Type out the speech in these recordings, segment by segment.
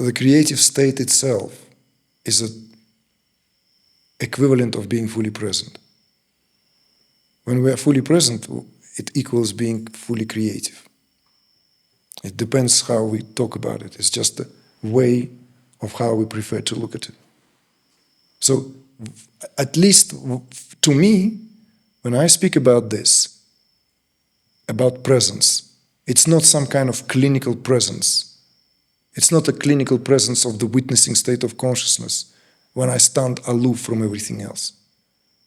the creative state itself is an equivalent of being fully present. When we are fully present, it equals being fully creative. It depends how we talk about it. It's just the way of how we prefer to look at it. So, at least to me, when I speak about this, about presence, it's not some kind of clinical presence. It's not a clinical presence of the witnessing state of consciousness when I stand aloof from everything else.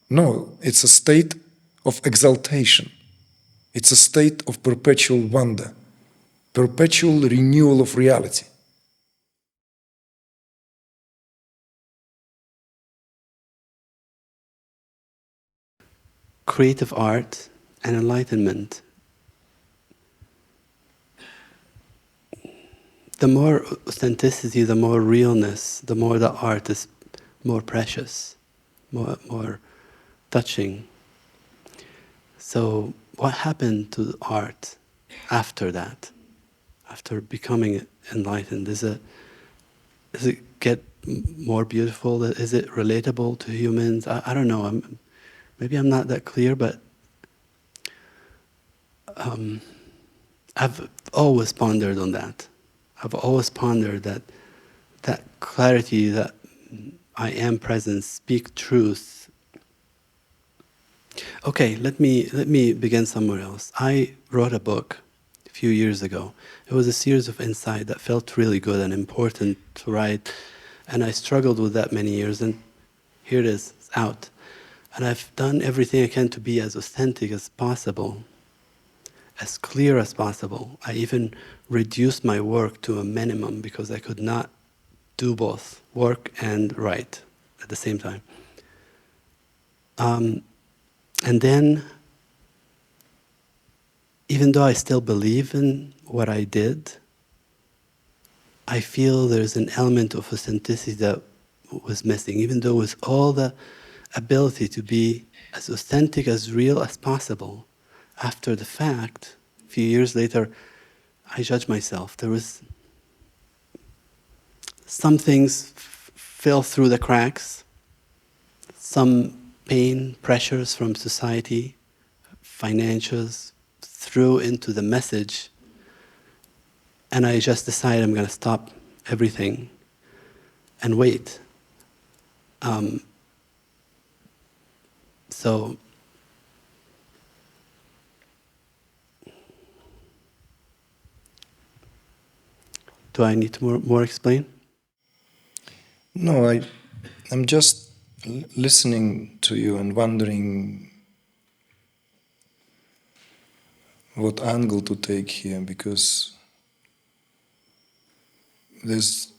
No, it's a state of exaltation. It's a state of perpetual wonder, perpetual renewal of reality. Creative art and enlightenment. The more authenticity, the more realness, the more the art is more precious, more touching. So what happened to the art after that, after becoming enlightened? Does it get more beautiful? Is it relatable to humans? I don't know. Maybe I'm not that clear, but I've always pondered on that. I've always pondered that clarity, that I am present, speak truth. Okay, let me begin somewhere else. I wrote a book a few years ago. It was a series of insight that felt really good and important to write, and I struggled with that many years, and here it is, it's out. And I've done everything I can to be as authentic as possible, as clear as possible. I even reduced my work to a minimum because I could not do both, work and write at the same time. And then, even though I still believe in what I did, I feel there's an element of authenticity that was missing, even though with all the ability to be as authentic, as real as possible. After the fact, a few years later, I judge myself. There was some things fell through the cracks, some pain, pressures from society, financials, threw into the message, and I just decided I'm going to stop everything and wait. So do I need to more explain? No, I'm just listening to you and wondering what angle to take here, because there's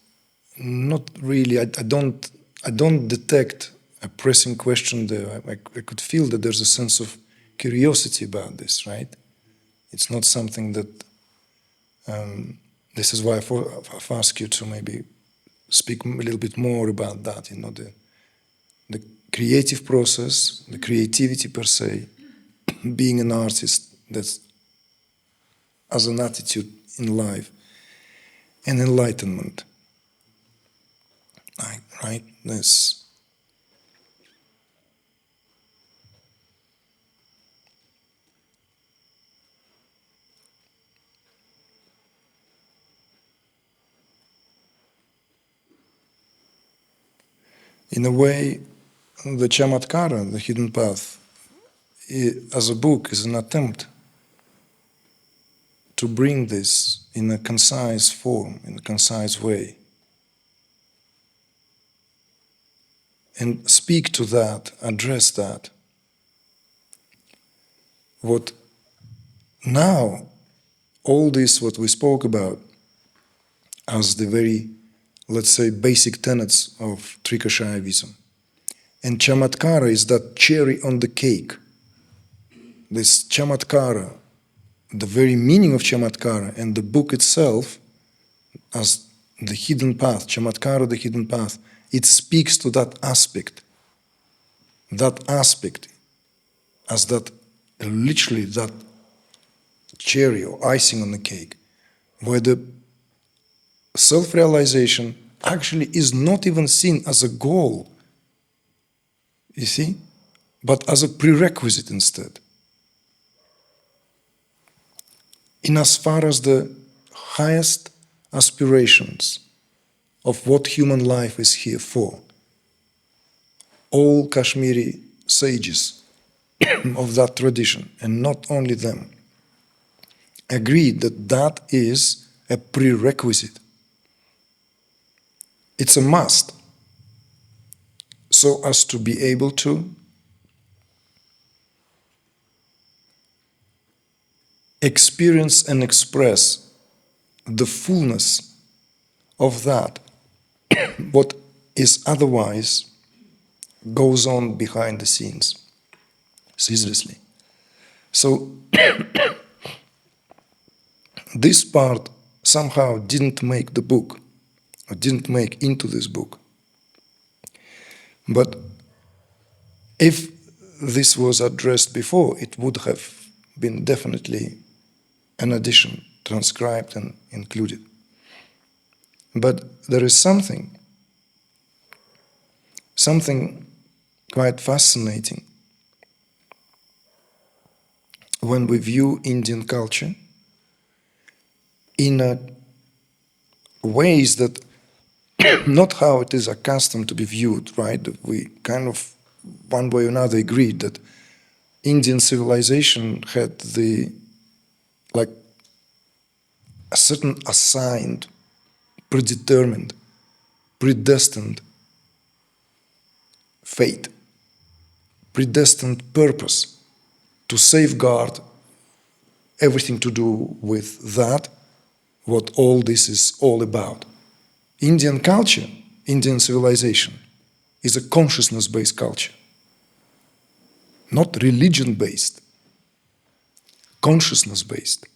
not really, I don't detect a pressing question there. I could feel that there's a sense of curiosity about this, right? It's not something that, this is why I've asked you to maybe speak a little bit more about that, the creative process, the creativity per se, being an artist, that's as an attitude in life, and enlightenment, right? This. In a way, the Chamatkara, the Hidden Path, as a book, is an attempt to bring this in a concise form, in a concise way, and speak to that, address that. What now, all this, what we spoke about, as the very, let's say, basic tenets of Trikashayavism. And Chamatkara is that cherry on the cake. This Chamatkara, the very meaning of Chamatkara, and the book itself, as the hidden path, Chamatkara, the hidden path, it speaks to that aspect as that, literally that cherry or icing on the cake, where the self-realization actually is not even seen as a goal, you see, but as a prerequisite instead. In as far as the highest aspirations of what human life is here for, all Kashmiri sages of that tradition, and not only them, agreed that that is a prerequisite. It's a must, so as to be able to experience and express the fullness of that, what is otherwise goes on behind the scenes, ceaselessly. So this part somehow didn't make the book, or didn't make into this book. But if this was addressed before, it would have been definitely an addition, transcribed and included. But there is something quite fascinating when we view Indian culture in ways that not how it is accustomed to be viewed, right? We kind of, one way or another, agreed that Indian civilization had a certain assigned, predetermined, predestined fate, predestined purpose to safeguard everything to do with that, what all this is all about. Indian culture, Indian civilization, is a consciousness-based culture, not religion-based, consciousness-based.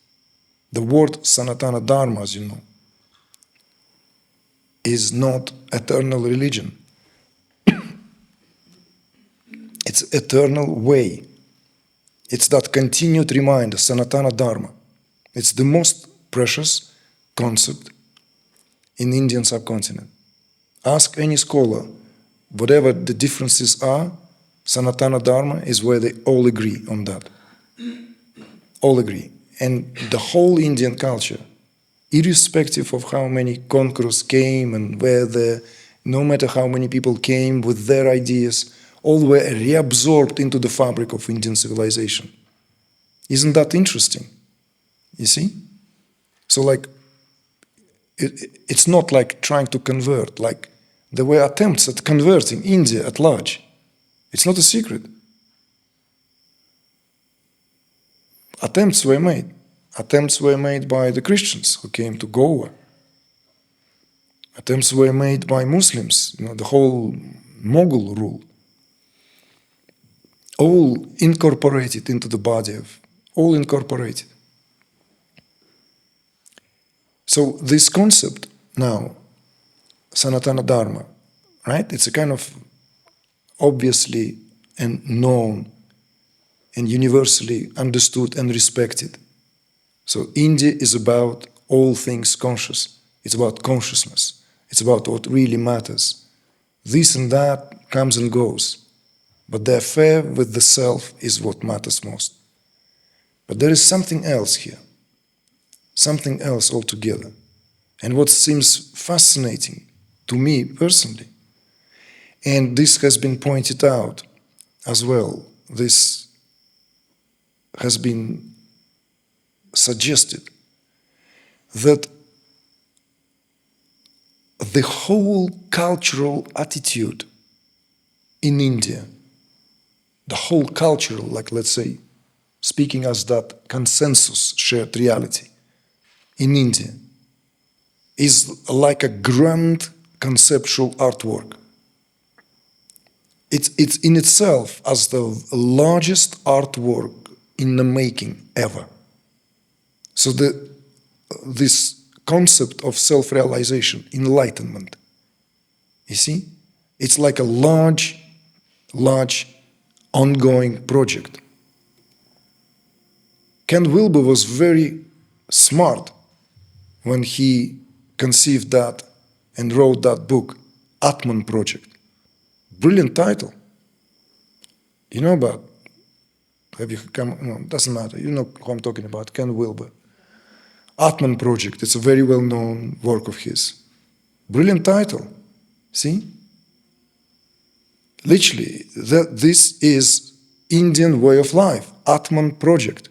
The word Sanatana Dharma, as you know, is not eternal religion. It's eternal way. It's that continued reminder, Sanatana Dharma. It's the most precious concept in the Indian subcontinent. Ask any scholar, whatever the differences are, Sanatana Dharma is where they all agree on that. All agree. And the whole Indian culture, irrespective of how many conquerors came and no matter how many people came with their ideas, all were reabsorbed into the fabric of Indian civilization. Isn't that interesting? You see? So it's not like trying to convert, like there were attempts at converting India at large. It's not a secret. Attempts were made. Attempts were made by the Christians who came to Goa. Attempts were made by Muslims, the whole Mughal rule. All incorporated into the body all incorporated. So this concept now, Sanatana Dharma, right? It's a kind of obviously and known and universally understood and respected. So India is about all things conscious. It's about consciousness. It's about what really matters. This and that comes and goes. But the affair with the self is what matters most. But there is something else here. Something else altogether. And what seems fascinating to me personally, and this has been pointed out as well, this has been suggested, that the whole cultural attitude in India, the whole cultural, let's say, speaking as that consensus shared reality in India, is like a grand conceptual artwork. It's in itself as the largest artwork in the making ever. So this concept of self-realization, enlightenment, you see, it's like a large ongoing project. Kent Wilber was very smart when he conceived that and wrote that book, Atman Project. Brilliant title. You know about, have you come, no, doesn't matter, you know who I'm talking about, Ken Wilber. Atman Project, it's a very well-known work of his. Brilliant title, see? Literally, this is Indian way of life, Atman Project.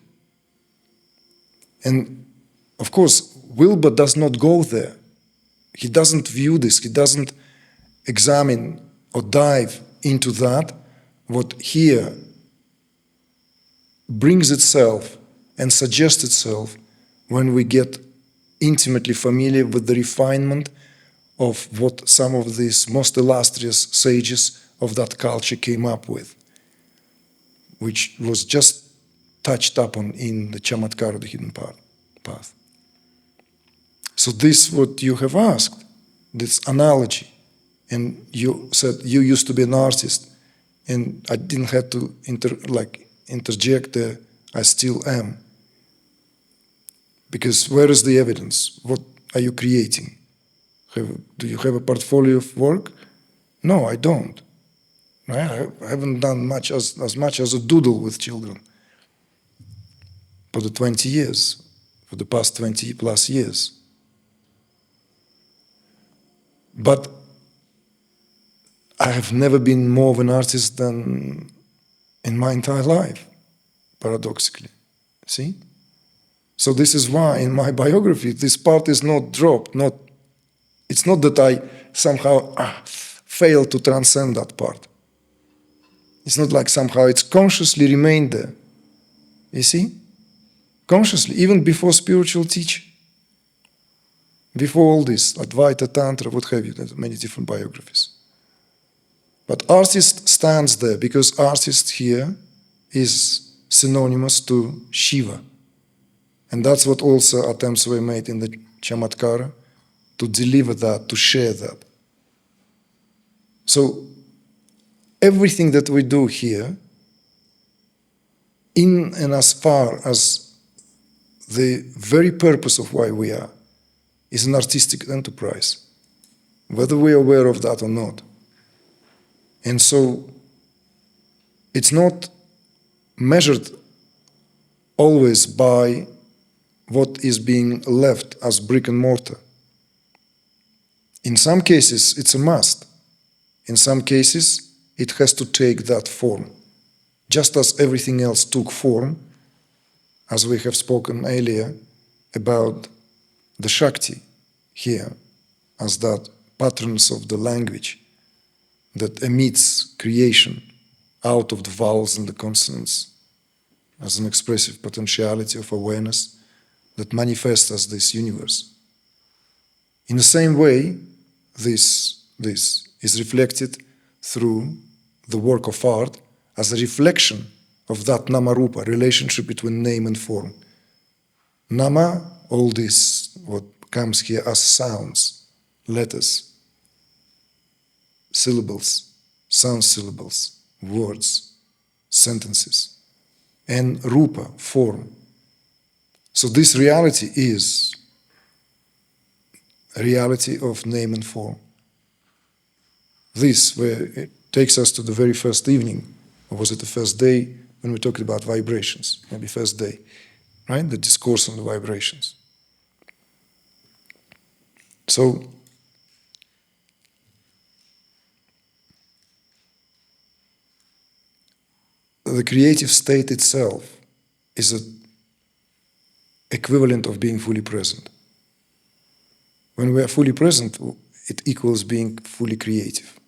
And of course, Wilber does not go there. He doesn't view this, he doesn't examine or dive into that, what here brings itself and suggests itself when we get intimately familiar with the refinement of what some of these most illustrious sages of that culture came up with, which was just touched upon in the Chamatkara, the hidden path. So this what you have asked, this analogy, and you said you used to be an artist, and I didn't have to interject there, I still am. Because where is the evidence? What are you creating? Do you have a portfolio of work? No, I don't. I haven't done as much as a doodle with children for the 20 years, for the past 20 plus years. But I have never been more of an artist than in my entire life, paradoxically. See? So this is why in my biography this part is not dropped. It's not that I somehow failed to transcend that part. It's not like somehow it's consciously remained there. You see? Consciously, even before spiritual teaching. Before all this, Advaita, Tantra, what have you, there's many different biographies. But artist stands there because artist here is synonymous to Shiva. And that's what also attempts were made in the Chamatkara, to deliver that, to share that. So everything that we do here, in and as far as the very purpose of why we are, is an artistic enterprise, whether we are aware of that or not. And so it's not measured always by what is being left as brick and mortar. In some cases, it's a must. In some cases, it has to take that form. Just as everything else took form, as we have spoken earlier about the Shakti here, as that patterns of the language that emits creation out of the vowels and the consonants as an expressive potentiality of awareness that manifests as this universe. In the same way, this is reflected through the work of art as a reflection of that nama-rupa, relationship between name and form. Nama, all this, what comes here as sounds, letters, syllables, sound syllables, words, sentences, and rupa, form. So this reality is a reality of name and form. This, where it takes us to the very first evening, or was it the first day when we talked about vibrations? Maybe first day, right? The discourse on the vibrations. So, the creative state itself is an equivalent of being fully present. When we are fully present, it equals being fully creative.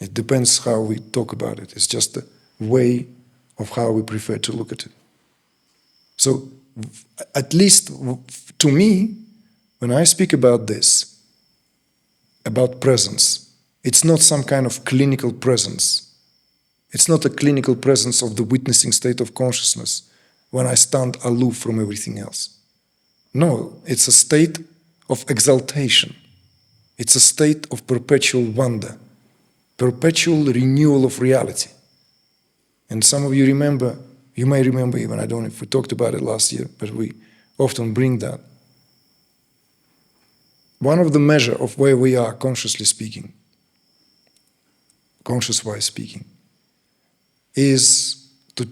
It depends how we talk about it. It's just a way of how we prefer to look at it. So, at least to me, when I speak about this, about presence, it's not some kind of clinical presence. It's not a clinical presence of the witnessing state of consciousness when I stand aloof from everything else. No, it's a state of exaltation. It's a state of perpetual wonder, perpetual renewal of reality. And some of you remember, you may remember even, I don't know if we talked about it last year, but we often bring that. one of the measure of where we are consciously speaking, conscious-wise speaking, is to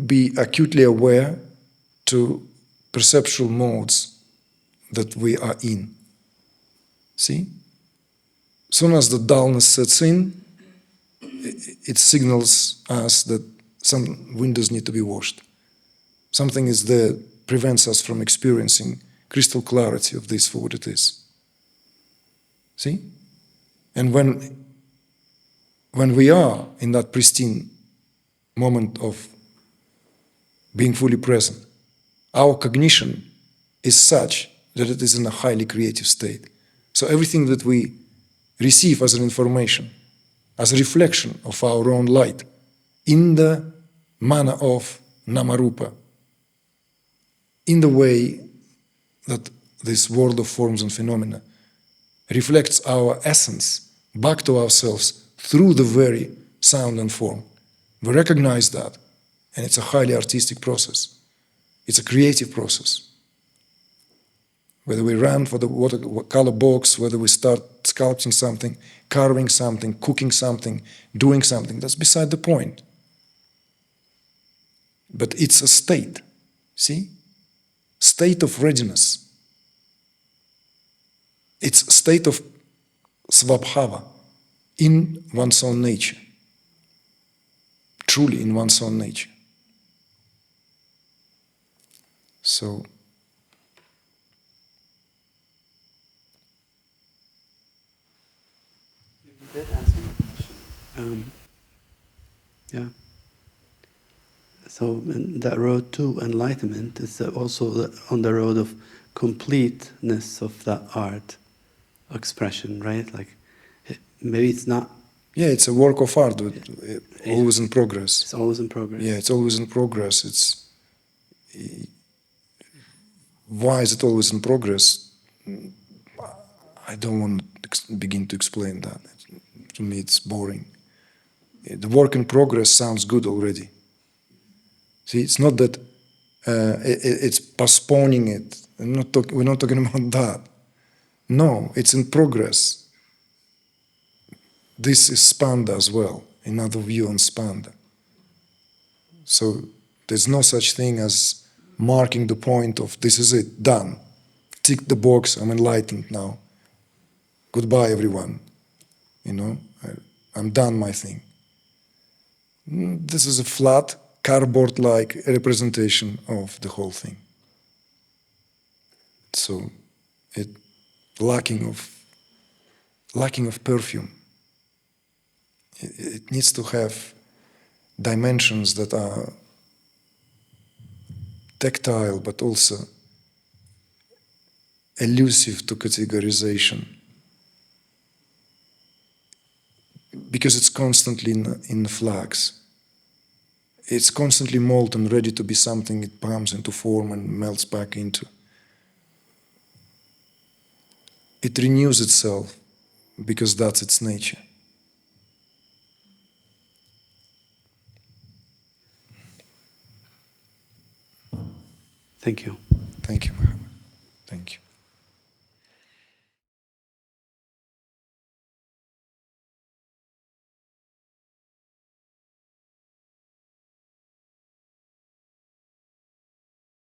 be acutely aware to perceptual modes that we are in. See? Soon as the dullness sets in, it signals us that some windows need to be washed. Something is there, prevents us from experiencing crystal clarity of this for what it is. See? And when we are in that pristine moment of being fully present, our cognition is such that it is in a highly creative state. So everything that we receive as an information, as a reflection of our own light, in the manner of Namarupa, in the way that this world of forms and phenomena reflects our essence back to ourselves through the very sound and form. We recognize that, and it's a highly artistic process. It's a creative process. Whether we run for the watercolor box, whether we start sculpting something, carving something, cooking something, doing something, that's beside the point. But it's a state, see? State of readiness. It's a state of svabhava, in one's own nature. Truly in one's own nature. So, you did answer my question. Yeah. So that road to enlightenment is also on the road of completeness of that art expression, right? Like, maybe it's not. yeah, it's a work of art, but always in progress. It's always in progress. Yeah, it's always in progress. Why is it always in progress? I don't want to begin to explain that. To me, it's boring. The work in progress sounds good already. See, it's not that it's postponing it. We're not talking about that. No, it's in progress. This is Spanda as well, another view on Spanda. So there's no such thing as marking the point of this is it, done. Tick the box, I'm enlightened now. Goodbye, everyone. I'm done my thing. This is a flat, cardboard-like representation of the whole thing. So, lacking of perfume. It needs to have dimensions that are tactile, but also elusive to categorization. Because it's constantly in flux. It's constantly molten, ready to be something it comes into form and melts back into. It renews itself because that's its nature. Thank you. Thank you, Muhammad. Thank you.